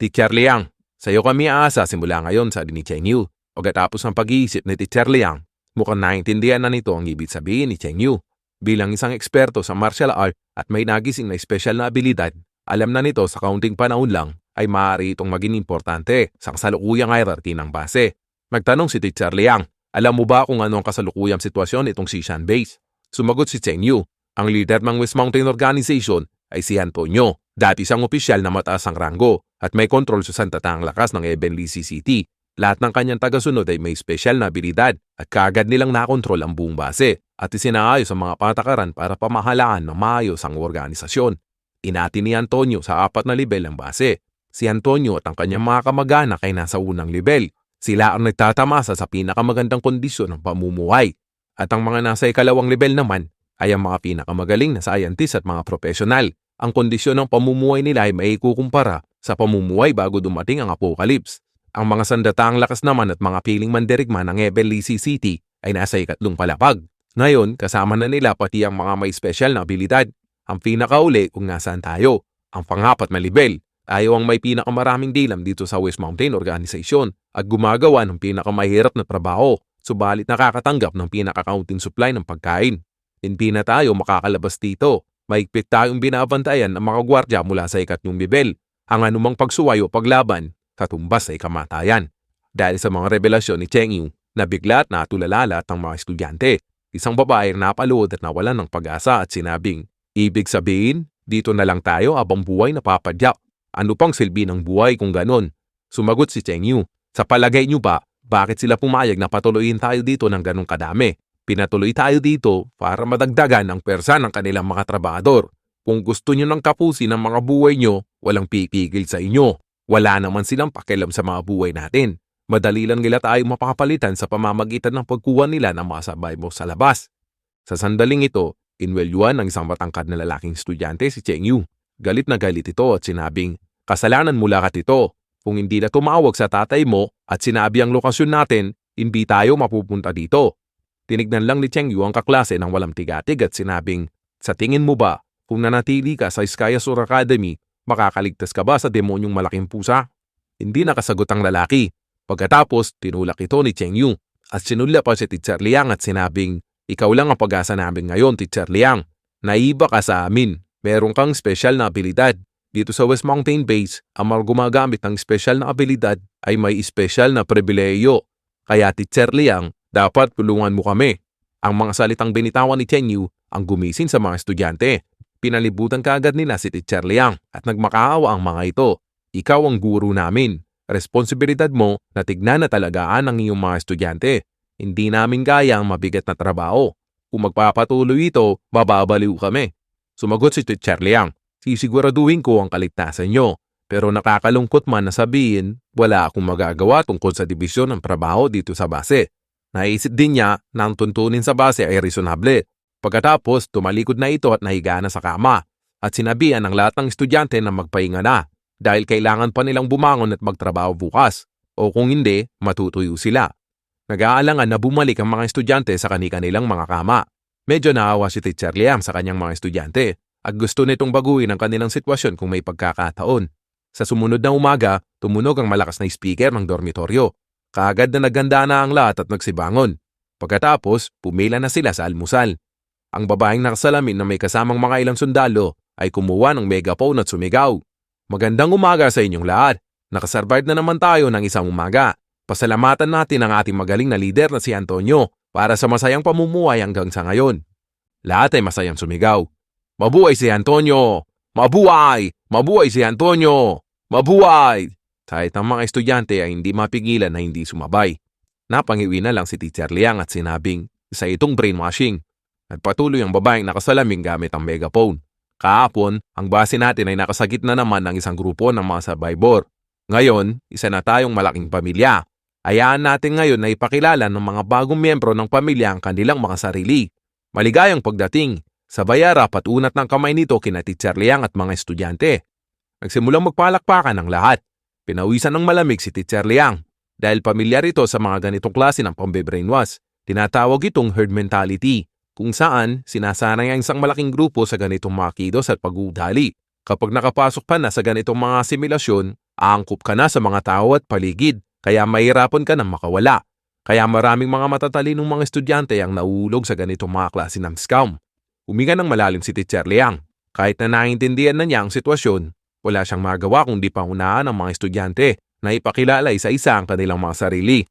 Teacher Liang, sa iyo kami aasa simula ngayon sa ni Cheng Yu. Pagkatapos ng pag-iisip ni Teacher Liang, mukhang naintindihan na nito ang ibig sabihin ni Cheng Yu. Bilang isang eksperto sa martial art at may nagising na espesyal na abilidad, alam na nito sa kaunting panahon lang ay maaari itong maging importante sa kasalukuyang hierarchy ng base. Nagtanong si Teacher Liang, alam mo ba kung ano ang kasalukuyang sitwasyon itong Sishan Base? Sumagot si Cheng Yu, ang leader ng West Mountain Organization ay si Antonio. Dati siyang opisyal na mataas ang ranggo at may kontrol sa santataang lakas ng Ebenly CCT. Lahat ng kanyang tagasunod ay may espesyal na abilidad at kaagad nilang nakontrol ang buong base at isinaayos ang mga patakaran para pamahalaan ng maayos ang organisasyon. Inati ni Antonio sa 4 na level ng base. Si Antonio at ang kanyang mga kamag-anak ay nasa unang level. Sila ang nagtatamasa sa pinakamagandang kondisyon ng pamumuhay. At ang mga nasa ikalawang level naman ay ang mga pinakamagaling na scientist at mga profesional. Ang kondisyon ng pamumuhay nila ay maikukumpara sa pamumuhay bago dumating ang apocalypse. Ang mga sandataang lakas naman at mga piling mandirigma ng Ebenly City ay nasa ikatlong palapag. Ngayon, kasama na nila pati ang mga may special na abilidad. Ang pinakauli kung nasaan tayo, ang pang-4 na level. Tayo ang may pinakamaraming dilam dito sa West Mountain Organization at gumagawa ng pinakamahirap na trabaho, subalit nakakatanggap ng pinakakaunting supply ng pagkain. Hindi na tayo makakalabas dito. Maigpit tayong binabantayan ang mga gwardya mula sa ikatlong level. Ang anumang pagsuway o paglaban, katumbas ay kamatayan. Dahil sa mga revelasyon ni Cheng Yu, nabigla at natulala lahat ng mga estudyante. Isang babae na napaluhod at nawalan ng pag-asa at sinabing, ibig sabihin, dito na lang tayo habang buhay napapadyak. Ano pang silbi ng buhay kung ganon? Sumagot si Cheng Yu, sa palagay niyo ba, bakit sila pumayag na patuloyin tayo dito ng ganong kadami? Pinatuloy tayo dito para madagdagan ang persa ng kanilang mga trabahador. Kung gusto nyo ng kapusin ng mga buhay nyo, walang pipigil sa inyo. Wala naman silang pakialam sa mga buhay natin. Madali lang nila tayo mapapalitan sa pamamagitan ng pagkuha nila ng mga sabay mo sa labas. Sa sandaling ito, inwelyuan ng isang matangkad na lalaking estudyante si Cheng Yu. Galit na galit ito at sinabing, kasalanan mo lahat ito. Kung hindi na tumawag sa tatay mo at sinabi ang lokasyon natin, hindi tayo mapupunta dito. Tinignan lang ni Cheng Yu ang kaklase ng walang tigatig at sinabing, sa tingin mo ba, kung nanatili ka sa Sky Azure Academy, makakaligtas ka ba sa demonyong malaking pusa? Hindi nakasagot ang lalaki. Pagkatapos, tinulak ito ni Cheng Yu at sinulya pa si Teacher Liang at sinabing, ikaw lang ang pag-asa namin ngayon, Teacher Liang. Naiba ka sa amin. Meron kang special na abilidad. Dito sa West Mountain Base, ang mga gumagamit ng special na abilidad ay may special na pribileyo. Kaya Teacher Liang, dapat tulungan mo kami. Ang mga salitang binitawan ni Cheng Yu ang gumising sa mga estudyante. Pinalibutan kaagad nila si Teacher Liang at nagmakaawa ang mga ito. Ikaw ang guru namin. Responsibilidad mo na tignan na talagaan ang iyong mga estudyante. Hindi namin kaya ang mabigat na trabaho. Kung magpapatuloy ito, mababaliw kami. Sumagot si Teacher Liang, sisiguraduhin ko ang kaligtasan nyo. Pero nakakalungkot man na sabihin, wala akong magagawa tungkol sa dibisyon ng trabaho dito sa base. Naisip din niya na ang tuntunin sa base ay reasonable. Pagkatapos, tumalikod na ito at nahiga na sa kama at sinabihan ng lahat ng estudyante na magpahinga na dahil kailangan pa nilang bumangon at magtrabaho bukas o kung hindi, matutuyo sila. Nag-aalangan na bumalik ang mga estudyante sa kanilang mga kama. Medyo naawa si Teacher Liang sa kanyang mga estudyante at gusto nitong baguhin ang kanilang sitwasyon kung may pagkakataon. Sa sumunod na umaga, tumunog ang malakas na speaker ng dormitoryo. Kaagad na naganda na ang lahat at nagsibangon. Pagkatapos, pumila na sila sa almusal. Ang babaeng nakasalamin na may kasamang mga ilang sundalo ay kumuha ng megaphone at sumigaw. Magandang umaga sa inyong lahat. Nakasurvive na naman tayo ng isang umaga. Pasalamatan natin ang ating magaling na leader na si Antonio para sa masayang pamumuhay hanggang sa ngayon. Lahat ay masayang sumigaw. Mabuhay si Antonio! Mabuhay! Mabuhay si Antonio! Mabuhay! Kahit ang mga estudyante ay hindi mapigilan na hindi sumabay. Napangiwi na lang si Teacher Liang at sinabing, isa itong brainwashing. Nagpatuloy ang babaeng nakasalaming gamit ang megaphone. Kahapon, ang base natin ay nakasagit na naman ng isang grupo ng mga survivor. Ngayon, isa na tayong malaking pamilya. Hayaan natin ngayon na ipakilala ng mga bagong miyembro ng pamilya ang kanilang mga sarili. Maligayang pagdating. Sabay rapat unat ng kamay nito kina Teacher Liang at mga estudyante. Nagsimulang magpalakpakan ang lahat. Pinawisan ng malamig si Teacher Liang. Dahil pamilyar ito sa mga ganitong klase ng pambe-brainwash, tinatawag itong herd mentality, kung saan sinasanay ang isang malaking grupo sa ganitong mga kilos at pag-uudali. Kapag nakapasok pa na sa ganitong mga simulasyon, Aangkop ka na sa mga tao at paligid, kaya mahirapan ka nang makawala. Kaya maraming mga matatalinong mga estudyante ang nauulog sa ganitong mga klase ng scam. Huminga ng malalim si Teacher Liang. Kahit na naiintindihan na niya ang sitwasyon, wala siyang magawa kundi pangunahan ang mga estudyante na ipakilala isa-isa ang kanilang mga sarili.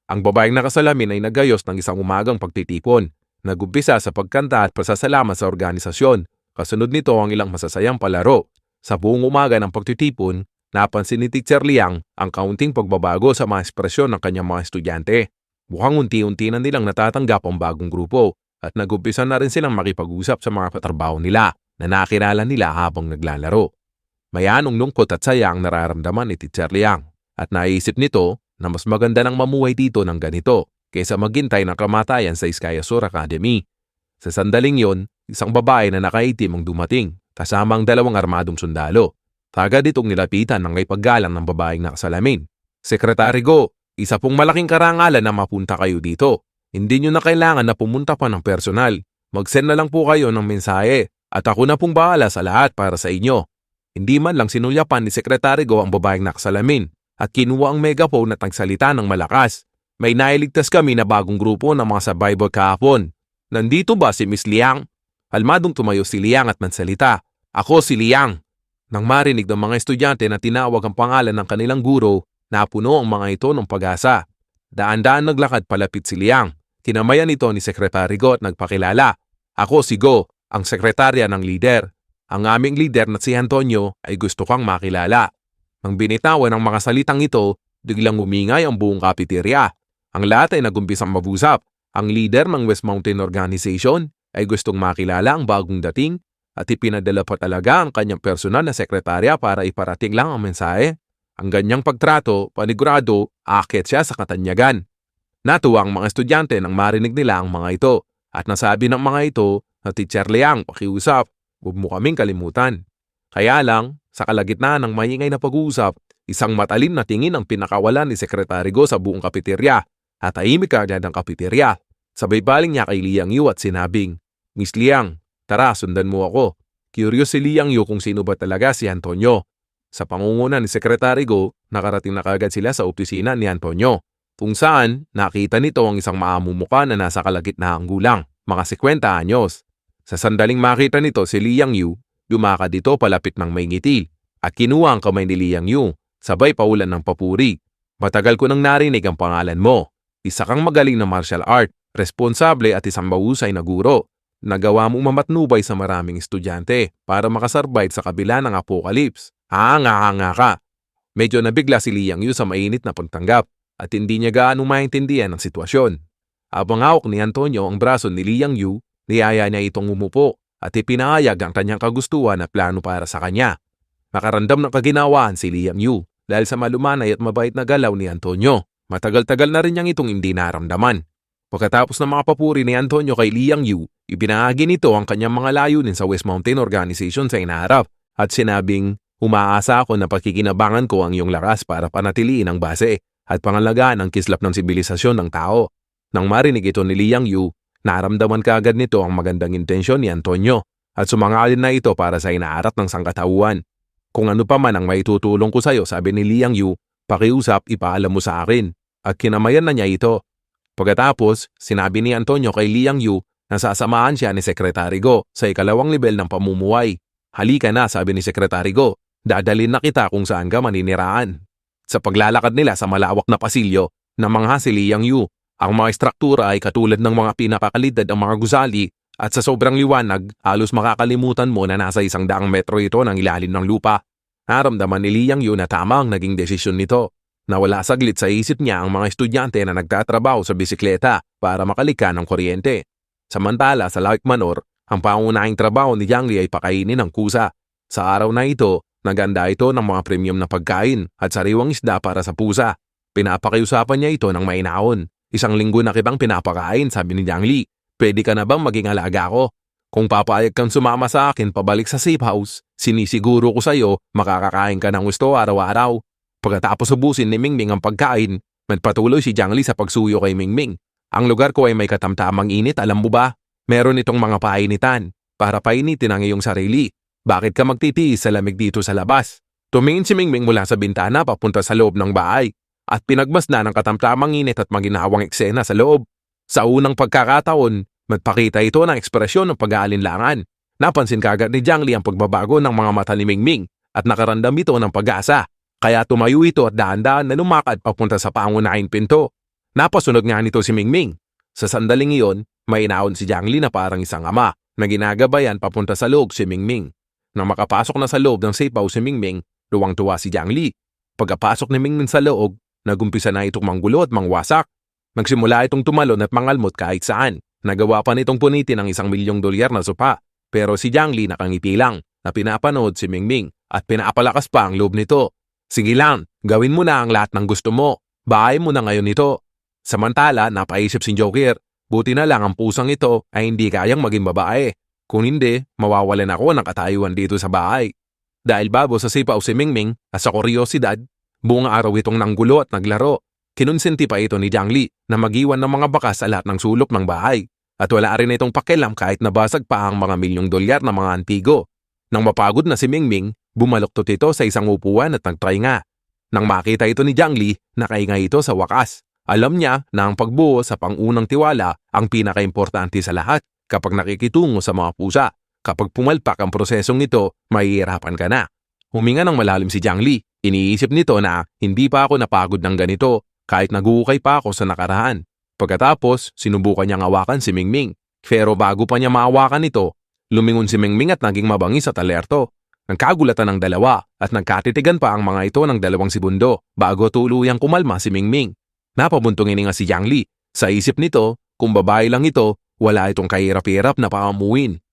Ang babaeng nakasalamin ay nagayos ng isang umagang pagtitipon. Nagumpisa sa pagkanta at pasasalamat sa organisasyon. Kasunod nito ang ilang masasayang palaro. Sa buong umaga ng pagtitipon, napansin ni Teacher Liang ang kaunting pagbabago sa mga ekspresyon ng kanyang mga estudyante. Mukhang unti-unti na nilang natatanggap ang bagong grupo at nagumpisa na rin silang makipag-usap sa mga katrabaho nila na nakilala nila habang naglalaro. May anong lungkot at saya ang nararamdaman ni Teacher Liang at naisip nito na mas maganda nang mamuhay dito ng ganito kaysa maghintay ng kamatayan sa Sky Azure Academy. Sa sandaling yon, isang babae na nakaitim ang dumating kasama ang 2 armadong sundalo. Agad itong nilapitan ng may paggalang ng babaeng nakasalamin. Sekretary Go, isa pong malaking karangalan na mapunta kayo dito. Hindi nyo na kailangan na pumunta pa ng personal. Mag-send na lang po kayo ng mensahe at ako na pong bahala sa lahat para sa inyo. Hindi man lang sinulyapan ni Sekretary Go ang babaeng nakasalamin at kinuha ang megaphone at nagsalita ng malakas. May nailigtas kami na bagong grupo ng mga survivor kahapon. Nandito ba si Miss Liang? Almadong tumayo si Liang at mansalita. Ako si Liang. Nang marinig ng mga estudyante na tinawag ang pangalan ng kanilang guro, napuno ang mga ito ng pag-asa. Daan-daan naglakad palapit si Liang. Tinamayan ito ni Secretary Go at nagpakilala. Ako si Go, ang sekretarya ng leader. Ang aming leader na si Antonio ay gusto kang makilala. Nang binitawan ng mga salitang ito, biglang umingay ang buong kapiterya. Ang lahat ay nagumpisang mabusap. Ang leader ng West Mountain Organization ay gustong makilala ang bagong dating at ipinadala pa talaga ang kanyang personal na sekretarya para iparating lang ang mensahe. Ang ganyang pagtrato, panigurado, aakyat siya sa katanyagan. Natuwa ang mga estudyante nang marinig nila ang mga ito at nasabi ng mga ito na Teacher Liang, pakiusap, huwag mo kaming kalimutan. Kaya lang, sa kalagitnaan ng maingay na pag-uusap, isang matalim na tingin ang pinakawalan ni Sekretary Go sa buong kapiterya at tahimik agad ang kapiterya. Sabay baling niya kay Liang Yu at sinabing, Miss Liang, tara, sundan mo ako. Curious si Liang Yu kung sino ba talaga si Antonio. Sa pangunguna ni Secretary Go, nakarating na kagad sila sa opisina ni Antonio, kung saan nakita nito ang isang maamumuka na nasa kalagitnaang gulang, mga 50 anyos. Sa sandaling makita nito si Liang Yu, lumakad dito palapit ng may ngiti at kinuha ang kamay ni Liang Yu, sabay paulan ng papuri. Matagal ko nang narinig ang pangalan mo. Isa kang magaling na martial art, responsable at isang mahusay na guro. Nagawa mong mamatnubay sa maraming estudyante para makasurvive sa kabila ng apocalypse. Hanga ka. Medyo nabigla si Liang Yu sa mainit na pagtanggap at hindi niya gaano maintindihan ang sitwasyon. Habang hawak ni Antonio ang braso ni Liang Yu, niyaya niya itong umupo at ipinahayag ang kanyang kagustuhan at plano para sa kanya. Nakaramdam ng kaginawaan si Liang Yu dahil sa malumanay at mabait na galaw ni Antonio. Matagal-tagal na rin niyang itong hindi naramdaman. Pagkatapos ng mga papuri ni Antonio kay Liang Yu, ibinahagi nito ang kanyang mga layunin sa West Mountain Organization sa inaharap at sinabing, umaasa ako na pakikinabangan ko ang iyong lakas para panatiliin ang base at pangalagaan ang kislap ng sibilisasyon ng tao. Nang marinig ito ni Liang Yu, naramdaman kaagad nito ang magandang intensyon ni Antonio at sumangalin na ito para sa inaarat ng sangkatauhan. Kung ano pa man ang maitutulong ko sa iyo, sabi ni Liang Yu, pakiusap, ipaalam mo sa akin. At kinamayan na niya ito. Pagkatapos, sinabi ni Antonio kay Liang Yu na sasamahan siya ni Secretary Go sa ikalawang level ng pamumuhay. Halika na, sabi ni Secretary Go, dadalhin na kita kung saan ka maniniraan. Sa paglalakad nila sa malawak na pasilyo, namangha si Liang Yu. Ang mga struktura ay katulad ng mga pinakakalidad ang mga gusali at sa sobrang liwanag, halos makakalimutan mo na nasa 100 metro ito ng ilalim ng lupa. Naramdaman ni Liang Yu na tama ang naging desisyon nito. Nawala saglit sa isip niya ang mga estudyante na nagtatrabaho sa bisikleta para makalika ng kuryente. Samantala sa Lake Manor, ang pangunahing trabaho ni Jiang Li ay pakainin ng kusa. Sa araw na ito, naganda ito ng mga premium na pagkain at sariwang isda para sa pusa. Pinapakiusapan niya ito ng mainahon. 1 linggo na kitang pinapakain, sabi ni Jiang Li. Pwede ka na bang maging alaga ko? Kung papayag kang sumama sa akin pabalik sa safe house, sinisiguro ko sa iyo makakakain ka ng gusto araw-araw. Pagkatapos ubusin ni Mingming ang pagkain, nagpatuloy si Jiang Li sa pagsuyo kay Mingming. Ang lugar ko ay may katamtamang init, alam mo ba? Meron itong mga painitan para painitin ang iyong sarili. Bakit ka magtitiis sa lamig dito sa labas? Tumingin si Mingming mula sa bintana papunta sa loob ng bahay at pinagmasdan ng katamtamang init at maginhawang eksena sa loob. Sa unang pagkakataon, magpakita ito ng ekspresyon ng pag-aalinlangan. Napansin kagad ni Jiang Li ang pagbabago ng mga mata ni Mingming at nakarandam ito ng pag-asa. Kaya tumayo ito at dahan-dahan na lumakad papunta sa pangunahing pinto. Napasunod nga nito si Mingming. Sa sandaling iyon, may inaon si Jiang Li na parang isang ama na ginagabayan papunta sa loob si Mingming. Nang makapasok na sa loob ng safe house si Mingming, luwang-tuwa si Jiang Li. Pagkapasok ni Mingming sa loob, nagumpisa na itong manggulo at mangwasak. Nagsimula itong tumalon at mangalmot kahit saan. Nagawa pa nitong punitin ng $1,000,000 na sopa. Pero si Jiang Li nakangiti lang na pinapanood si Mingming at pinapalakas pa ang loob nito. Sige lang, gawin mo na ang lahat ng gusto mo. Bahay mo na ngayon ito. Samantala, napaisip si Joker, buti na lang ang pusang ito ay hindi kayang maging babae. Kung hindi, mawawalan ako ng katayuan dito sa bahay. Dahil babo sa sipaw si Mingming at sa kuryosidad, buong araw itong nanggulo at naglaro. Kinonsenti pa ito ni Jiang Li na mag-iwan ng mga bakas sa lahat ng sulok ng bahay. At wala rin itong pakialam kahit nabasag pa ang mga $1,000,000 na mga antigo. Nang mapagod na si Mingming, bumaluktot ito sa isang upuan at nagtry nga. Nang makita ito ni Jiang Li, nakainga ito sa wakas. Alam niya na ang pagbuo sa pangunang tiwala ang pinakaimportante sa lahat kapag nakikitungo sa mga pusa. Kapag pumalpak ang prosesong ito, mahihirapan ka na. Huminga ng malalim si Jiang Li. Iniisip nito na hindi pa ako napagod ng ganito kahit naguukay pa ako sa nakaraan. Pagkatapos, sinubukan niyang hawakan si Mingming. Pero bago pa niya maawakan ito, lumingon si Mingming at naging mabangis at alerto. Nagkagulatan ng dalawa at nagkatitigan pa ang mga ito ng dalawang segundo bago tuluyang kumalma si Mingming. Napabuntong nga si Jiang Li. Sa isip nito, kung babae lang ito, wala itong kahirap-hirap na paamuin.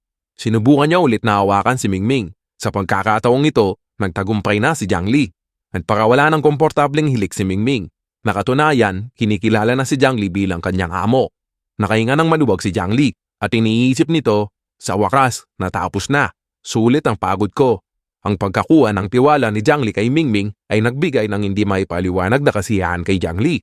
Sinubukan niya ulit na hawakan si Mingming. Sa pagkakataong ito, nagtagumpay na si Jiang Li. Nagpakawala ng komportableng hilik si Mingming. Nakatunayan, kinikilala na si Jiang Li bilang kanyang amo. Nakahinga ng maluwag si Jiang Li at iniisip nito, sa wakas, natapos na. Sulit ang pagod ko. Ang pagkakuha ng tiwala ni Jiang Li kay Mingming ay nagbigay ng hindi maipaliwanag na kasiyahan kay Jiang Li.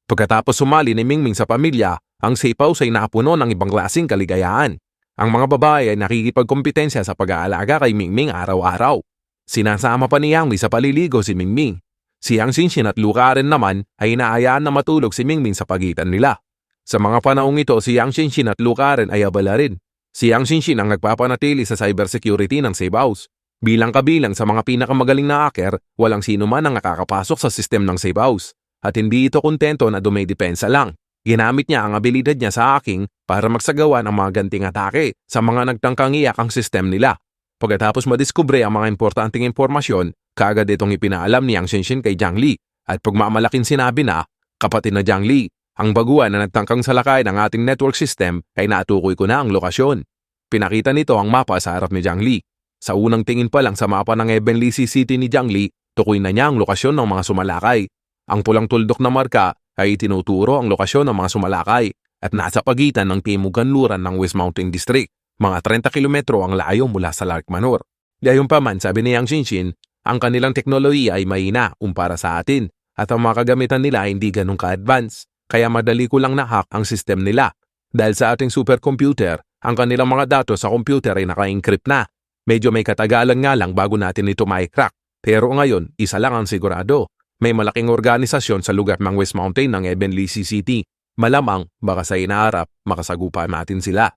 Pagkatapos sumali ni Mingming sa pamilya, ang safe house ay napuno ng ibang klaseng kaligayahan. Ang mga babae ay nakikipagkompetensya sa pag-aalaga kay Mingming araw-araw. Sinasama pa ni Yang Li sa paliligo si Mingming. Si Yang Xinshin at Lu Karen naman ay inaayaan na matulog si Mingming sa pagitan nila. Sa mga panahong ito, si Yang Xinshin at Lu Karen ay abala rin. Si Yang Xinshin ang nagpapanatili sa cybersecurity ng safe house. Bilang kabilang sa mga pinakamagaling na hacker, walang sino man ang nakakapasok sa sistem ng safe house. At hindi ito kontento na dumidepensa lang. Ginamit niya ang abilidad niya sa hacking para magsagawa ng mga ganting atake sa mga nagtangkang iyak ang sistem nila. Pagkatapos madiskubre ang mga importanteng impormasyon, kaagad itong ipinaalam ni Yang Xinshin kay Jiang Li at pagmamalaking sinabi na, kapatid na Jiang Li, ang baguhan na nagtangkang salakay ng ating network system ay natukoy ko na ang lokasyon. Pinakita nito ang mapa sa harap ni Jiang Li. Sa unang tingin pa lang sa mapa ng Heavenly City ni Jiang Li, tukoy na niya ang lokasyon ng mga sumalakay. Ang pulang tuldok na marka ay tinuturo ang lokasyon ng mga sumalakay at nasa pagitan ng timog-kanluran ng West Mountain District. Mga 30 kilometro ang layo mula sa Larkmanor. Gayunpaman, sabi ni Yang Xinshin, ang kanilang teknolohiya ay mahina kumpara sa atin at ang mga kagamitan nila ay hindi ganun ka-advance. Kaya madali ko lang na-hack ang system nila. Dahil sa ating supercomputer, ang kanilang mga datos sa computer ay naka-encrypt na. Medyo may katagalan nga lang bago natin ito mai-crack. Pero ngayon, isa lang ang sigurado. May malaking organisasyon sa lugar ng West Mountain ng Heavenly City. Malamang, baka sa inaarap, makasagupa natin sila.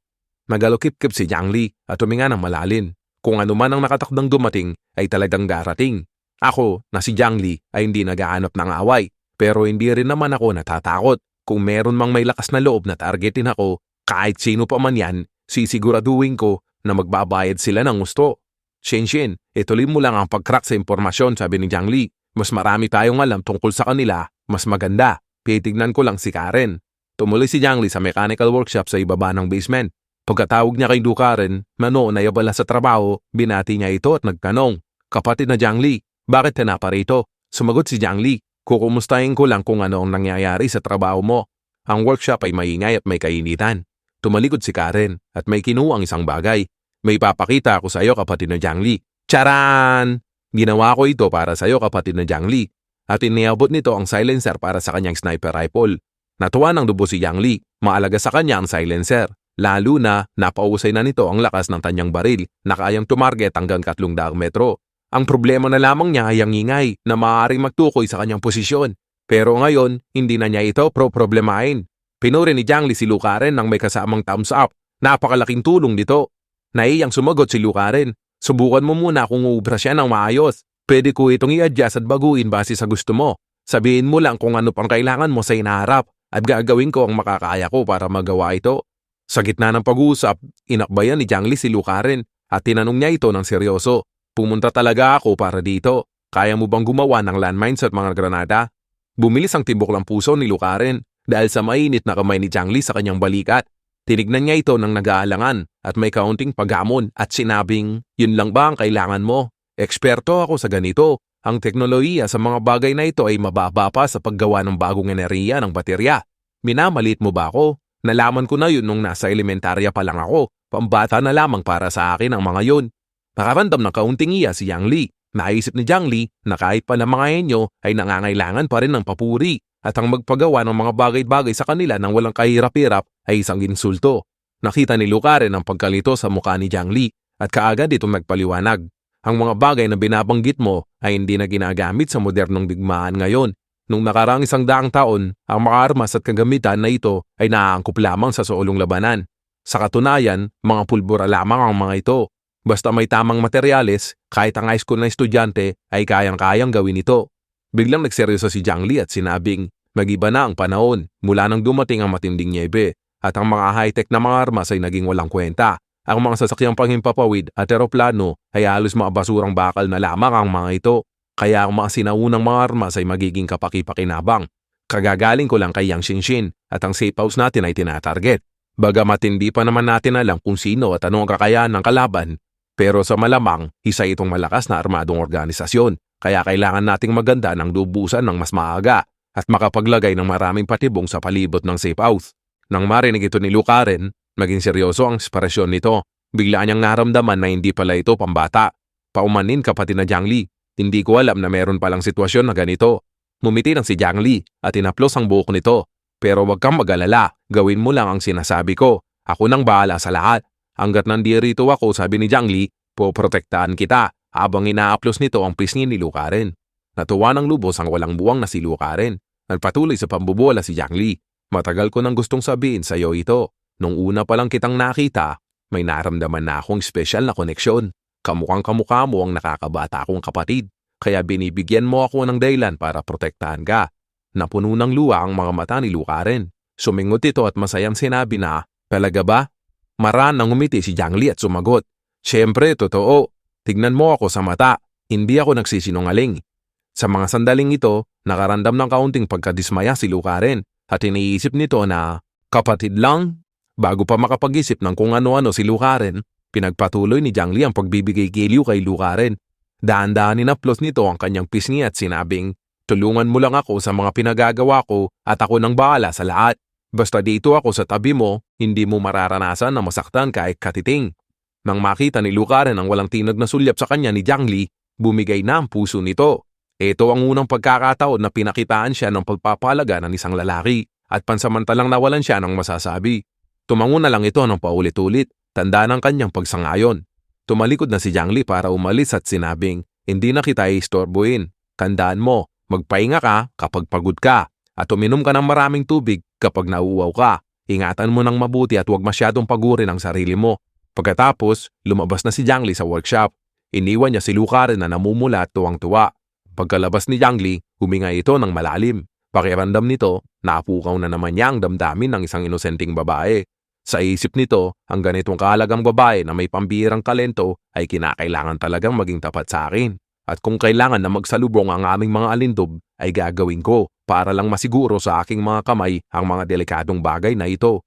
Nagalukip-kip si Jiang Li at huminga ng malalim. Kung ano man ang nakatakdang dumating, ay talagang darating. Ako, na si Jiang Li, ay hindi nagaanap ng away. Pero hindi rin naman ako natatakot. Kung meron mang may lakas na loob na targetin ako, kahit sino pa man yan, sisiguraduhin ko na magbabayad sila ng gusto. Xinshin, ituloy mo lang ang pag-crack sa impormasyon, sabi ni Jiang Li. Mas marami tayong alam tungkol sa kanila, mas maganda. Titignan ko lang si Karen. Tumuloy si Jiang Li sa mechanical workshop sa ibaba ng basement. Pagkatawag niya kay Lu Karen, manoon na yabala sa trabaho, binati niya ito at nagtanong, kapatid na Jiang Li, bakit ka na pa rito? Sumagot si Jiang Li, kukumustahin ko lang kung ano ang nangyayari sa trabaho mo. Ang workshop ay maingay at may kainitan. Tumalikod si Karen at may kinuha ang isang bagay. May papakita ako sa iyo, kapatid na Jiang Li. Charan! Ginawa ko ito para sa iyo, kapatid na Jiang Li. At iniabot nito ang silencer para sa kanyang sniper rifle. Natuwa ng dubo si Jiang Li, maalaga sa kanya ang silencer. Lalo na napausay na nito ang lakas ng kanyang baril na kayang tumarget hanggang 300 metro. Ang problema na lamang niya ay ang ingay na maaaring magtukoy sa kanyang posisyon. Pero ngayon, hindi na niya ito problemahin. Pinuri ni Jiang Li si Lu Karen nang may kasamang thumbs up. Napakalaking tulong nito. Naiyang sumagot si Lu Karen. Subukan mo muna kung uubra siya ng maayos. Pwede ko itong i-adjust at baguhin base sa gusto mo. Sabihin mo lang kung ano pang kailangan mo sa inaharap at gagawin ko ang makakaya ko para magawa ito. Sa gitna ng pag-uusap, inakbayan ni Jiang Li si Lu Karen at tinanong niya ito ng seryoso. Pumunta talaga ako para dito. Kaya mo bang gumawa ng landmines at mga granada? Bumilis ang tibok ng puso ni Lu Karen dahil sa mainit na kamay ni Jiang Li sa kanyang balikat. Tinignan niya ito ng nag-aalangan at may kaunting paghamon at sinabing, "Yun lang ba ang kailangan mo? Eksperto ako sa ganito. Ang teknolohiya sa mga bagay na ito ay mababa pa sa paggawa ng bagong enerhiya ng baterya. Minamalit mo ba ako? Nalaman ko na yun nung nasa elementarya pa lang ako. Pambata na lamang para sa akin ang mga yun." Nakaramdam ng kaunting iya si Yang Li. Naisip ni Jiang Li na kahit pa na mga henyo ay nangangailangan pa rin ng papuri at ang magpagawa ng mga bagay-bagay sa kanila nang walang kahirap-hirap ay isang insulto. Nakita ni Lu Karen ang pagkalito sa mukha ni Jiang Li at kaagad itong nagpaliwanag. Ang mga bagay na binabanggit mo ay hindi na ginagamit sa modernong digmaan ngayon. Nung nakaraang 100 taon, ang mga armas at kagamitan na ito ay naaangkop lamang sa soolong labanan. Sa katunayan, mga pulbura lamang ang mga ito. Basta may tamang materyales, kahit ang high school na estudyante ay kayang-kayang gawin ito. Biglang nagseryoso si Jiang Li at sinabing, mag-iba na ang panahon mula nang dumating ang matinding niebe at ang mga high-tech na mga armas ay naging walang kwenta. Ang mga sasakyang panghimpapawid at eroplano ay halos mga basurang bakal na lamang ang mga ito. Kaya ang mga sinaunang mga armas ay magiging kapaki-pakinabang. Kagagaling ko lang kay Yang Xinshin at ang safe house natin ay tinatarget. Bagamat hindi pa naman natin alam kung sino at ano ang kakayahan ng kalaban, pero sa malamang, isa itong malakas na armadong organisasyon. Kaya kailangan nating maganda ng lubusan ng mas maaga at makapaglagay ng maraming patibong sa palibot ng safe house. Nang marinig ito ni Lu Karen, maging seryoso ang ekspresyon nito. Bigla niyang naramdaman na hindi pala ito pambata. Paumanin kapatid na Jiang Li. Hindi ko alam na meron palang sitwasyon na ganito. Mumiti ng si Jiang Li at inaplos ang buhok nito. Pero wag kang mag-alala, gawin mo lang ang sinasabi ko. Ako nang bahala sa lahat. Hanggat nandirito ako, sabi ni Jiang Li, poprotektahan kita habang inaaplos nito ang pisngi ni Lu Karen. Natuwa ng lubos ang walang buwang na si Lu Karen. Nagpatuloy sa pambubola si Jiang Li. Matagal ko nang gustong sabihin sa iyo ito. Nung una pa lang kitang nakita, may naramdaman na akong espesyal na koneksyon. Kamukhang kamukha mo ang nakakabata kong kapatid. Kaya binibigyan mo ako ng dahilan para protektahan ka. Napuno ng luha ang mga mata ni Lu Karen. Sumingot ito at masayang sinabi na, talaga ba? Maran nang umiti si Jiang Li at sumagot, "Siyempre, totoo. Tignan mo ako sa mata. Hindi ako nagsisinungaling." Sa mga sandaling ito, nakarandam ng kaunting pagkadismaya si Lu Karen at iniisip nito na, kapatid lang? Bago pa makapag-isip ng kung ano-ano si Lu Karen, pinagpatuloy ni Jiang Li ang pagbibigay giliw kay Lu Karen. Daan-daan ninaplos nito ang kanyang pisngi at sinabing, "Tulungan mo lang ako sa mga pinagagawa ko at ako nang bahala sa lahat. Basta dito ako sa tabi mo, hindi mo mararanasan na masaktan kahit katiting." Nang makita ni Lu Karen ang walang tinag na sulyap sa kanya ni Jiang Li, bumigay na ang puso nito. Ito ang unang pagkakataon na pinakitaan siya ng pagpapalaga ng isang lalaki at pansamantalang nawalan siya ng masasabi. Tumango na lang ito ng paulit-ulit, tanda ng kanyang pagsangayon. Tumalikod na si Jiang Li para umalis at sinabing, "Hindi na kita iistorbohin. Tandaan mo, magpahinga ka kapag pagod ka at uminom ka ng maraming tubig kapag nauuaw ka. Ingatan mo ng mabuti at huwag masyadong pagurin ang sarili mo." Pagkatapos, lumabas na si Jiang Li sa workshop. Iniwan niya si Lu Karen na namumula at tuwang-tuwa. Pagkalabas ni Jiang Li, huminga ito ng malalim. Pakiramdam nito, napukaw na naman niya ang damdamin ng isang inosenteng babae. Sa isip nito, ang ganitong kahalagang babae na may pambihirang talento ay kinakailangan talagang maging tapat sa akin. At kung kailangan na magsalubong ang aming mga alindob, ay gagawin ko para lang masiguro sa aking mga kamay ang mga delikadong bagay na ito.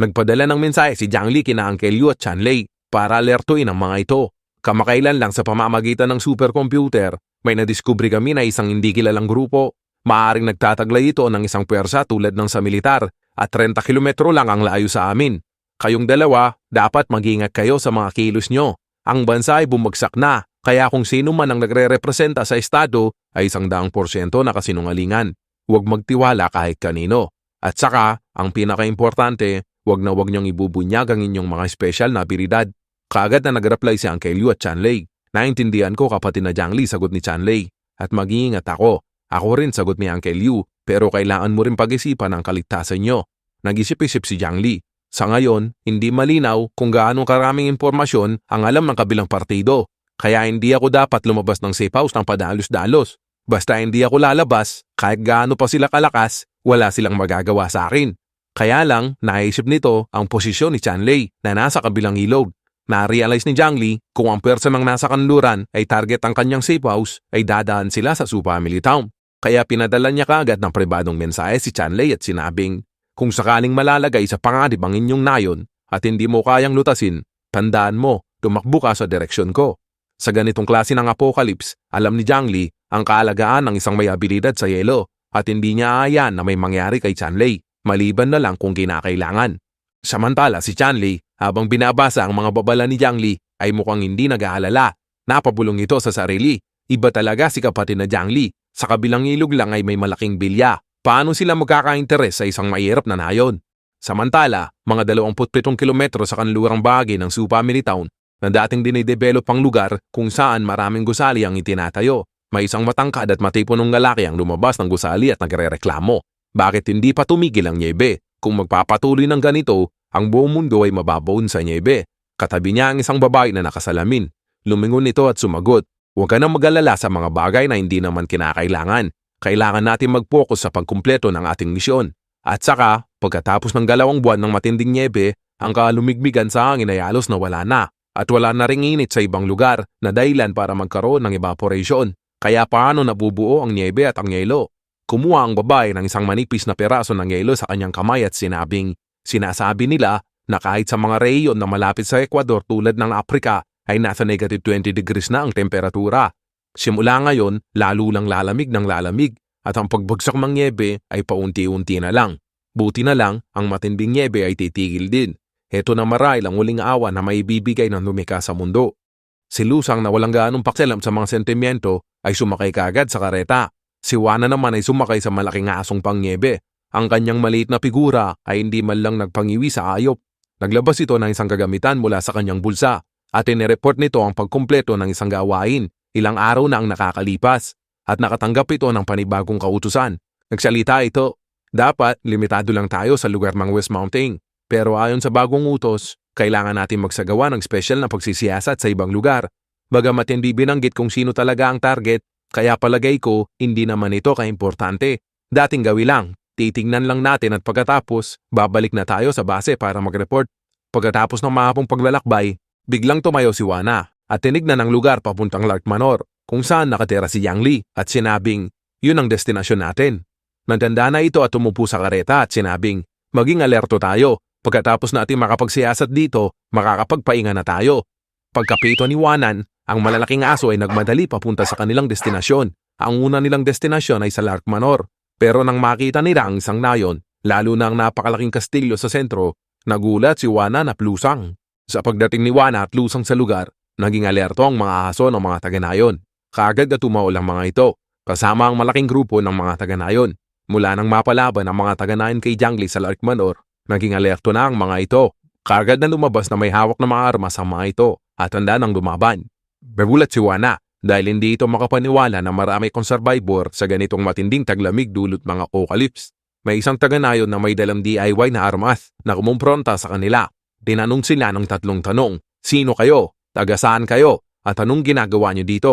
Nagpadala ng mensahe si Jiang Li kina Uncle Yu at Chan Lei para alertuin ang mga ito. Kamakailan lang sa pamamagitan ng supercomputer, may nadiskubre kami na isang hindi kilalang grupo. Maaring nagtataglay ito ng isang pwersa tulad ng sa militar at 30 kilometro lang ang layo sa amin. Kayong dalawa, dapat mag-ingat kayo sa mga kilos nyo. Ang bansa ay bumagsak na, kaya kung sino man ang nagre-representa sa estado ay 100% na kasinungalingan. Huwag magtiwala kahit kanino. At saka, ang pinaka-importante, huwag niyong ibubunyag ang inyong mga espesyal na abilidad. Kaagad na nag-reply si Uncle Yu at Chan Lei. Naintindihan ko kapatid na Jiangli, sagot ni Chanley. At mag-iingat ako. Ako rin, sagot ni Uncle Liu. Pero kailangan mo rin pag-isipan ang kaligtasan nyo. Nag-isip-isip si Jiangli. Sa ngayon, hindi malinaw kung gaano karaming impormasyon ang alam ng kabilang partido. Kaya hindi ako dapat lumabas ng safe house ng padalos-dalos. Basta hindi ako lalabas, kahit gaano pa sila kalakas, wala silang magagawa sa akin. Kaya lang, naisip nito ang posisyon ni Chanley na nasa kabilang ilog. Na-realize ni Jiangli kung ang personang nasa kanluran ay target ang kanyang safe house, ay dadaan sila sa Su Family Town. Kaya pinadala niya kaagad ng pribadong mensahe si Chanley at sinabing, kung sakaling malalagay sa panganib ang inyong nayon at hindi mo kayang lutasin, tandaan mo, tumakbo ka sa direksyon ko. Sa ganitong klase ng apocalypse, alam ni Jiangli ang kaalagaan ng isang may abilidad sa yelo at hindi niya aayan na may mangyari kay Chanley, maliban na lang kung kinakailangan. Samantala si Chanley, habang binabasa ang mga babala ni Jiangli, ay mukhang hindi nag-aalala. Napabulong ito sa sarili. Iba talaga si kapatid na Jiangli. Sa kabilang ilog lang ay may malaking bilya. Paano sila magkaka-interes sa isang mahirap na nayon? Samantala, mga 27 kilometro sa kanlurang bahagi ng Su Family Town na dating dinidevelop ang lugar kung saan maraming gusali ang itinatayo. May isang matangkad at matipunong lalaki ang lumabas ng gusali at nagrereklamo. Bakit hindi pa tumigil ang nyebe? Kung magpapatuloy ng ganito, ang buong mundo ay mababaon sa nyebe. Katabi niya ang isang babae na nakasalamin. Lumingon ito at sumagot, huwag ka nang mag-alala sa mga bagay na hindi naman kinakailangan. Kailangan natin mag-focus sa pagkumpleto ng ating misyon. At saka, pagkatapos ng 2 buwan ng matinding nyebe, ang kalumigmigan sa hangin ay halos nawala na. At wala na ring init sa ibang lugar na dahilan para magkaroon ng evaporation. Kaya paano nabubuo ang nyebe at ang yelo? Kumuha ang babae ng isang manipis na peraso ng yelo sa kanyang kamay at sinabing, sinasabi nila na kahit sa mga rehiyon na malapit sa Ecuador tulad ng Africa ay nasa negative 20 degrees na ang temperatura. Simula ngayon, lalo lang lalamig ng lalamig at ang pagbagsak ng nyebe ay paunti-unti na lang. Buti na lang, ang matinding nyebe ay titigil din. Heto na marahil ang huling awa na maibibigay ng lumikha sa mundo. Si Lusang na walang gaanong pakialam sa mga sentimiento ay sumakay kaagad sa kareta. Si Juana naman ay sumakay sa malaking asong pangnyebe. Ang kanyang maliit na figura ay hindi man lang nagpangiwi sa ayop. Naglabas ito ng isang kagamitan mula sa kanyang bulsa at inireport nito ang pagkumpleto ng isang gawain. Ilang araw na ang nakakalipas at nakatanggap ito ng panibagong kautusan. Nagsalita ito, dapat limitado lang tayo sa lugar ng West Mountain. Pero ayon sa bagong utos, kailangan natin magsagawa ng special na pagsisiyasat sa ibang lugar. Bagamat hindi binanggit kung sino talaga ang target, kaya palagay ko hindi naman ito kaimportante. Dating gawi lang, titingnan lang natin at pagkatapos, babalik na tayo sa base para mag-report. Pagkatapos ng mahapong paglalakbay, biglang tumayo si Juana at tinignan ang lugar papuntang Lark Manor kung saan nakatira si Jiangli at sinabing, yun ang destinasyon natin. Naganda na ito at tumupo sa kareta at sinabing, maging alerto tayo. Pagkatapos natin makapagsiyasat dito, makakapagpahinga na tayo. Pagkapito ni Juanan, ang malalaking aso ay nagmadali papunta sa kanilang destinasyon. Ang una nilang destinasyon ay sa Lark Manor. Pero nang makita nila ang isang nayon, lalo na ang napakalaking kastilyo sa sentro, nagulat si Juanan at Lusang. Sa pagdating ni Juana at Lusang sa lugar, naging alerto ang mga aso ng mga taga-nayon. Kaagad na tumaol ang mga ito, kasama ang malaking grupo ng mga taga-nayon. Mula nang mapalaban ang mga taga-nayon kay Jiangli sa Lark Manor, naging alerto na ang mga ito. Kaagad na lumabas na may hawak na mga armas ang mga ito at handa ng lumaban. Begulat si Juana dahil hindi ito makapaniwala na marami kong survivor sa ganitong matinding taglamig dulot mga apocalypse. May isang taga-nayon na may dalang DIY na armas na kumumpronta sa kanila. Tinanong sila ng 3 tanong, sino kayo? Taga saan kayo? At anong ginagawa niyo dito?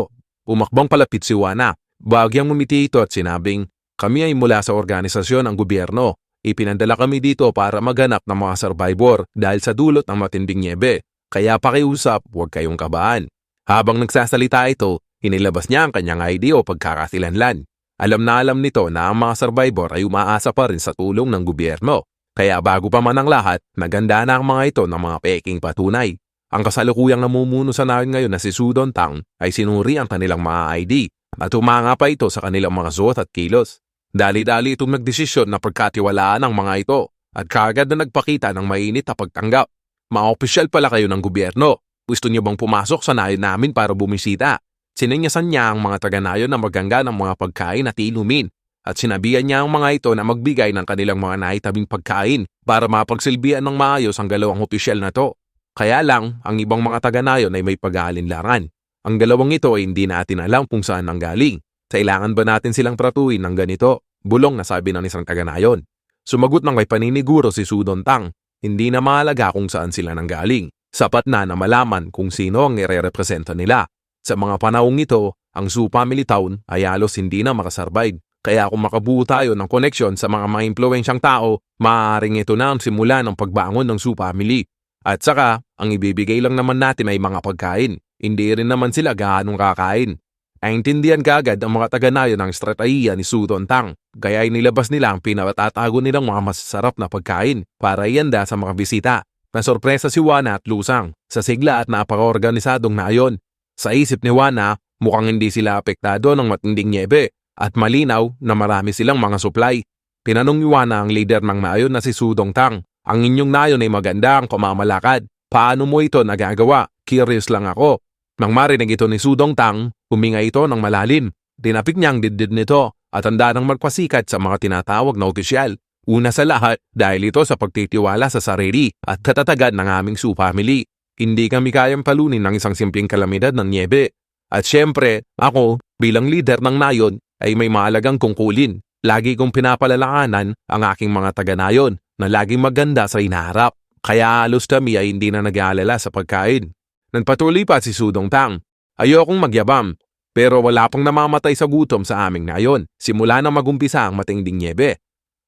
Umakbang palapit si Juana. Bagyang ngumiti ito at sinabing, kami ay mula sa organisasyon ng gobyerno. Ipinadala kami dito para maghanap ng mga survivor dahil sa dulot ng matinding nyebe. Kaya pakiusap, huwag kayong kabahan. Habang nagsasalita ito, inilabas niya ang kanyang ID o pagkakasilanlan. Alam na alam nito na ang mga survivor ay umaasa pa rin sa tulong ng gobyerno. Kaya bago pa man ang lahat, naganda na ang mga ito ng mga peking patunay. Ang kasalukuyang namumuno sa nayon ngayon na si Su Dongtang ay sinuri ang kanilang mga ID at umanga pa ito sa kanilang mga suot at kilos. Dali-dali itong nagdesisyon na pagkatiwalaan ang mga ito at kaagad na nagpakita ng mainit na pagtanggap. Mga-opisyal pala kayo ng gobyerno. Gusto niyo bang pumasok sa nayon namin para bumisita? Sininyasan niya ang mga taga-nayon na magangga ng mga pagkain at inumin at sinabihan niya ang mga ito na magbigay ng kanilang mga naitabing pagkain para mapagsilbihan ng maayos ang 2 opisyal na to. Kaya lang, ang ibang mga taga-nayon ay may pag-aalinlangan. Ang dalawang ito ay hindi natin alam kung saan nanggaling. Kailangan ba natin silang tratuin ng ganito? Bulong na sabi ng isang taga-nayon. Sumagot ng may paniniguro si Sudon Tang, hindi na mahalaga kung saan sila nanggaling. Sapat na malaman kung sino ang nire-representa nila. Sa mga panahong ito, ang Su Family Town ay halos hindi na makasurvive. Kaya kung makabuo tayo ng koneksyon sa mga impluwensyang tao, maaaring ito na ang simula ng pagbangon ng Su Family. At saka, ang ibibigay lang naman natin ay mga pagkain. Hindi rin naman sila gaanong kakain. Naintindihan kaagad ang mga taga-nayon ng estratehiya ni Sudon Tang, kaya inilabas nila ang pinatatago nilang mga masasarap na pagkain para ianda sa mga bisita. Nasorpresa si Wana at Lusang sa sigla at napaka-organisadong nayon. Sa isip ni Wana, mukhang hindi sila apektado ng matinding niebe at malinaw na marami silang mga supply. Tinanong ni Wana ang leader ng nayon na si Sudong Tang, ang inyong nayon ay maganda ang kumamalakad. Paano mo ito nagagawa? Curious lang ako. Nang marinig ito ni Sudong Tang, huminga ito ng malalim. Dinapik niya ang dibdib nito at handa ng magpasikat sa mga tinatawag na opisyal. Una sa lahat dahil ito sa pagtitiwala sa sarili at katatagan ng aming Su Family. Hindi kami kayang palunin ng isang simpleng kalamidad ng niebe. At syempre, ako bilang leader ng nayon ay may mahalagang tungkulin. Lagi kong pinapalalakanan ang aking mga taga-nayon na laging maganda sa hinaharap. Kaya halos kami ay hindi na nag-aalala sa pagkain. Nagpatuloy pa si Sudong Tang. Ayokong magyabam, pero wala pang namamatay sa gutom sa aming nayon simula na magumpisa ang matinding niebe.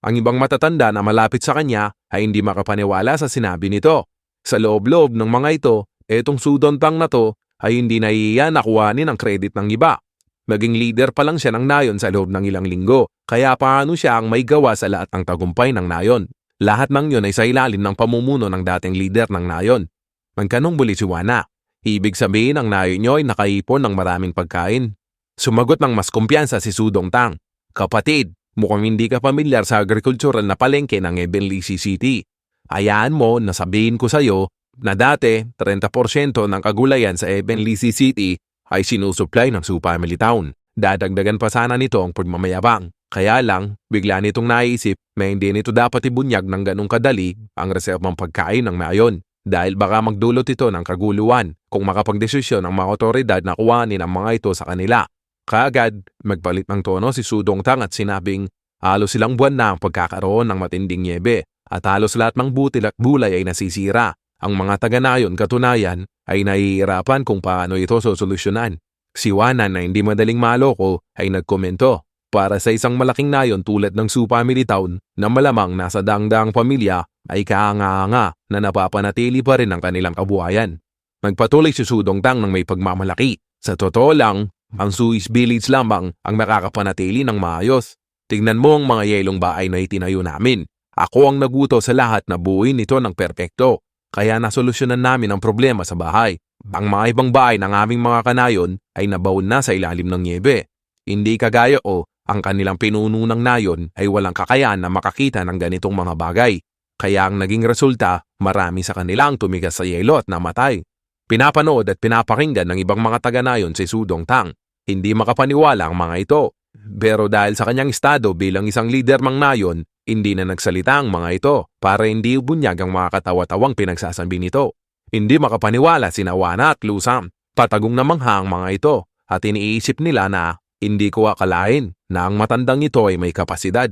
Ang ibang matatanda na malapit sa kanya ay hindi makapaniwala sa sinabi nito. Sa loob-loob ng mga ito, etong Sudong Tang na to ay hindi naiiya na kuhanin ang credit ng iba. Maging leader pa lang siya ng nayon sa loob ng ilang linggo, kaya paano siya ang may gawa sa lahat ng tagumpay ng nayon? Lahat ng yun ay sa ilalim ng pamumuno ng dating leader ng nayon. Magkanong muli si Wana. Ibig sabihin ang nayon nyo ay nakaipon ng maraming pagkain. Sumagot ng mas kumpiyansa si Sudong Tang. Kapatid, mukhang hindi ka pamilyar sa agricultural na palengke ng Ebenlici City. Hayaan mo na sabihin ko sa iyo na dati 30% ng kagulayan sa Ebenlici City ay sinusupply ng Su Family Town. Dadagdagan pa sana nito ang pagmamayabang. Kaya lang, bigla nitong naisip na hindi nito dapat ibunyag ng ganong kadali ang reserbang pagkain ng nayon. Dahil baka magdulot ito ng kaguluhan kung makapagdesisyon ang mga otoridad na kuhanin ang mga ito sa kanila. Kaagad, magpalit ng tono si Sudong Tang at sinabing halos ilang buwan na ang pagkakaroon ng matinding niebe at halos lahat ng butil at bulay ay nasisira. Ang mga taga-nayon katunayan ay nahihirapan kung paano ito sosolusyonan. Si Wana na hindi madaling maloko ay nagkomento. Para sa isang malaking nayon tulad ng Su Family Town na malamang nasa daang-daang pamilya ay kaanga-anga na napapanatili pa rin ang kanilang kabuhayan. Nagpatuloy si Sudong Tang ng may pagmamalaki. Sa totoo lang, ang Suis Village lamang ang makakapanatili ng maayos. Tingnan mo ang mga yelong bahay na itinayo namin. Ako ang naguto sa lahat na buuin ito ng perpekto. Kaya nasolusyonan namin ang problema sa bahay. Ang mga ibang bahay ng aming mga kanayon ay nabaon na sa ilalim ng niebe. Hindi kagaya ang kanilang pinununang nayon ay walang kakayahan na makakita ng ganitong mga bagay. Kaya ang naging resulta, marami sa kanila ang tumigas sa yelo at namatay. Pinapanood at pinapakinggan ng ibang mga taga-nayon si Sudong Tang. Hindi makapaniwala ang mga ito. Pero dahil sa kanyang estado bilang isang leader ng nayon, hindi na nagsalita ang mga ito para hindi bunyag ang mga katawa-tawang pinagsasabi nito. Hindi makapaniwala sina Wana at Lusang. Patagong namangha ang mga ito at iniisip nila na hindi ko akalain na ang matandang ito ay may kapasidad.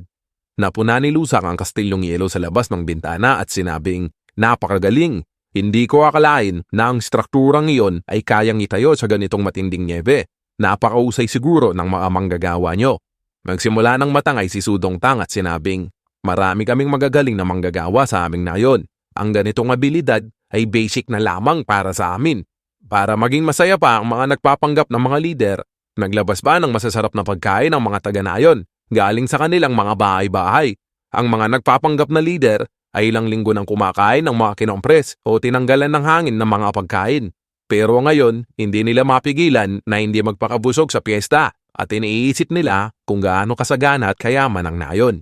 Napuna ni Lusang ang kastilyong yelo sa labas ng bintana at sinabing, napakagaling. Hindi ko akalain na ang strukturang iyon ay kayang itayo sa ganitong matinding niebe. Napakausay siguro ng mga manggagawa nyo. Magsimula ng matangay si Sudong Tang at sinabing, marami kaming magagaling na manggagawa sa aming nayon. Ang ganitong abilidad ay basic na lamang para sa amin. Para maging masaya pa ang mga nagpapanggap ng mga lider, naglabas ba ng masasarap na pagkain ang mga taga-nayon galing sa kanilang mga bahay-bahay. Ang mga nagpapanggap na lider ay ilang linggo nang kumakain ng mga kinompres o tinanggalan ng hangin ng mga pagkain. Pero ngayon, hindi nila mapigilan na hindi magpakabusog sa piyesta at iniisip nila kung gaano kasagana at kayaman ang nayon.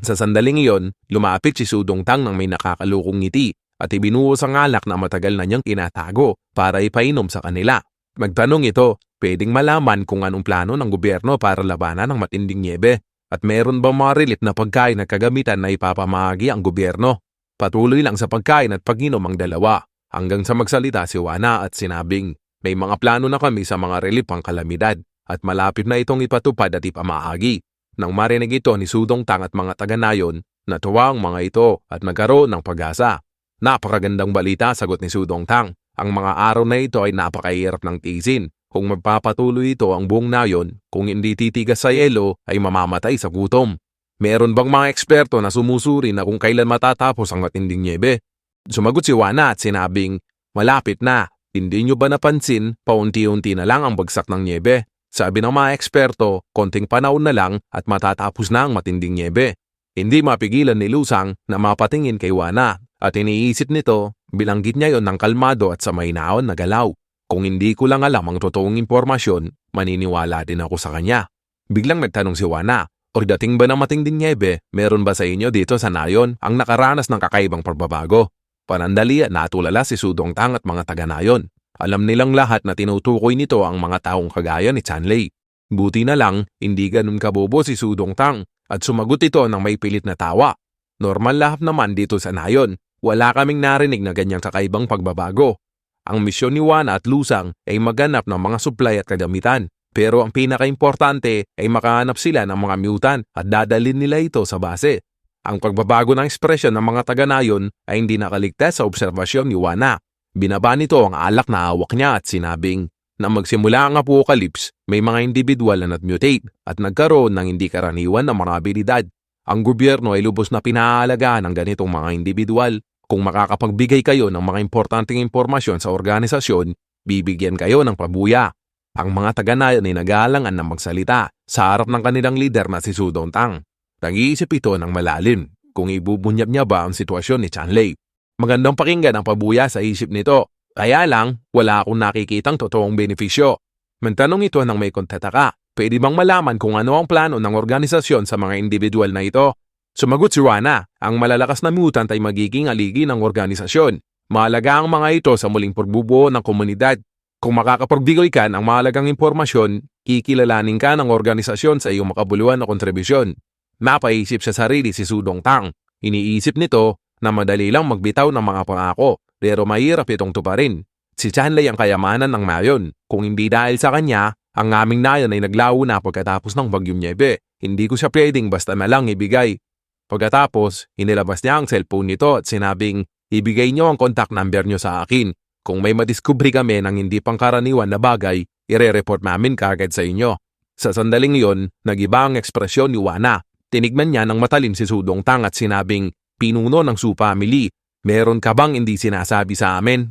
Sa sandaling iyon, lumapit si Sudong Tang ng may nakakalukong ngiti at ibinuhos ang alak na matagal na niyang inatago para ipainom sa kanila. Magtanong ito, pwedeng malaman kung anong plano ng gobyerno para labanan ng matinding niebe at meron ba mga relief na pagkain at kagamitan na ipapamahagi ang gobyerno. Patuloy lang sa pagkain at pag-inom ang dalawa hanggang sa magsalita si Wana at sinabing, May mga plano na kami sa mga relief pang kalamidad at malapit na itong ipatupad at ipamaagi. Nang marinig ito ni Sudong Tang at mga taga-Nayon, natuwa ang mga ito at nagkaroon ng pag-asa. Napakagandang balita, sagot ni Sudong Tang. Ang mga araw na ito ay napakahirap ng tiisin. Kung magpapatuloy ito ang buong Nayon, kung hindi titigas sa yelo, ay mamamatay sa gutom. Meron bang mga eksperto na sumusuri na kung kailan matatapos ang matinding nyebe? Sumagot si Juana at sinabing, malapit na. Hindi nyo ba napansin, paunti-unti na lang ang bagsak ng nyebe? Sabi ng mga eksperto, konting panahon na lang at matatapos na ang matinding nyebe. Hindi mapigilan ni Lusang na mapatingin kay Juana at iniisip nito, bilanggit niya yon ng kalmado at sa mahinahon na galaw. Kung hindi ko lang alam ang totoong impormasyon, maniniwala din ako sa kanya. Biglang nagtanong si Juana, o dating ba ng matinding nyebe, meron ba sa inyo dito sa Nayon ang nakaranas ng kakaibang pagbabago? Panandali at natulala si Sudong Tang at mga taga-Nayon. Alam nilang lahat na tinutukoy nito ang mga taong kagaya ni Chanley. Buti na lang, hindi ganun kabobo si Sudong Tang at sumagot ito ng may pilit na tawa. Normal lahat naman dito sa Nayon, wala kaming narinig na ganyang kakaibang pagbabago. Ang misyon ni Juana at Lusang ay maghanap ng mga supply at kagamitan. Pero ang pinaka-importante ay makahanap sila ng mga mutant at dadalhin nila ito sa base. Ang pagbabago ng ekspresyon ng mga taga-Nayon ay hindi nakaligtas sa obserbasyon ni Juana. Binaba nito ang alak na hawak niya at sinabing, na magsimula ang apocalypse, may mga individual na nag-mutate at nagkaroon ng hindi karaniwan na mga abilidad. Ang gobyerno ay lubos na pinahaalagaan ng ganitong mga individual. Kung makakapagbigay kayo ng mga importanteng impormasyon sa organisasyon, bibigyan kayo ng pabuya. Ang mga taga-Nayon ay nag-aalangan ng magsalita sa harap ng kanilang leader na si Sudong Tang. Nag-iisip ito ng malalim kung ibubunyap niya ba ang sitwasyon ni Chanley. Magandang pakinggan ang pabuya sa isip nito. Kaya lang, wala akong nakikitang totoong benepisyo. Mantanong ito ng may kontataka. Pwede bang malaman kung ano ang plano ng organisasyon sa mga individual na ito? Sumagot si Juana, ang malalakas na mutant ay magiging aligi ng organisasyon. Mahalaga ang mga ito sa muling pagbubuo ng komunidad. Kung makakapagbigay ka ng mahalagang impormasyon, kikilalanin ka ng organisasyon sa iyong makabuluhan na kontribusyon. Napaisip sa sarili si Sudong Tang. Iniisip nito na madali lang magbitaw ng mga pangako, pero mahirap itong tuparin. Si Chanley ang kayamanan ng Nayon. Kung hindi dahil sa kanya, ang aming Nayon ay naglaho na pagkatapos ng bagyong nyebe. Hindi ko siya pwedeng basta na lang ibigay. Pagkatapos, inilabas niya ang cellphone nito at sinabing, ibigay niyo ang contact number niyo sa akin. Kung may madiskubre kami ng hindi pangkaraniwan na bagay, ire-report namin kaagad sa inyo. Sa sandaling iyon, nag-iba ang ekspresyon ni Juana. Tinignan niya ng matalim si Sudong Tang at sinabing, pinuno ng Su family, meron ka bang hindi sinasabi sa amin?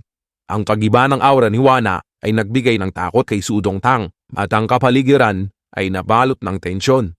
Ang kagiba ng aura ni Juana ay nagbigay ng takot kay Sudong Tang at ang kapaligiran ay nabalot ng tensyon.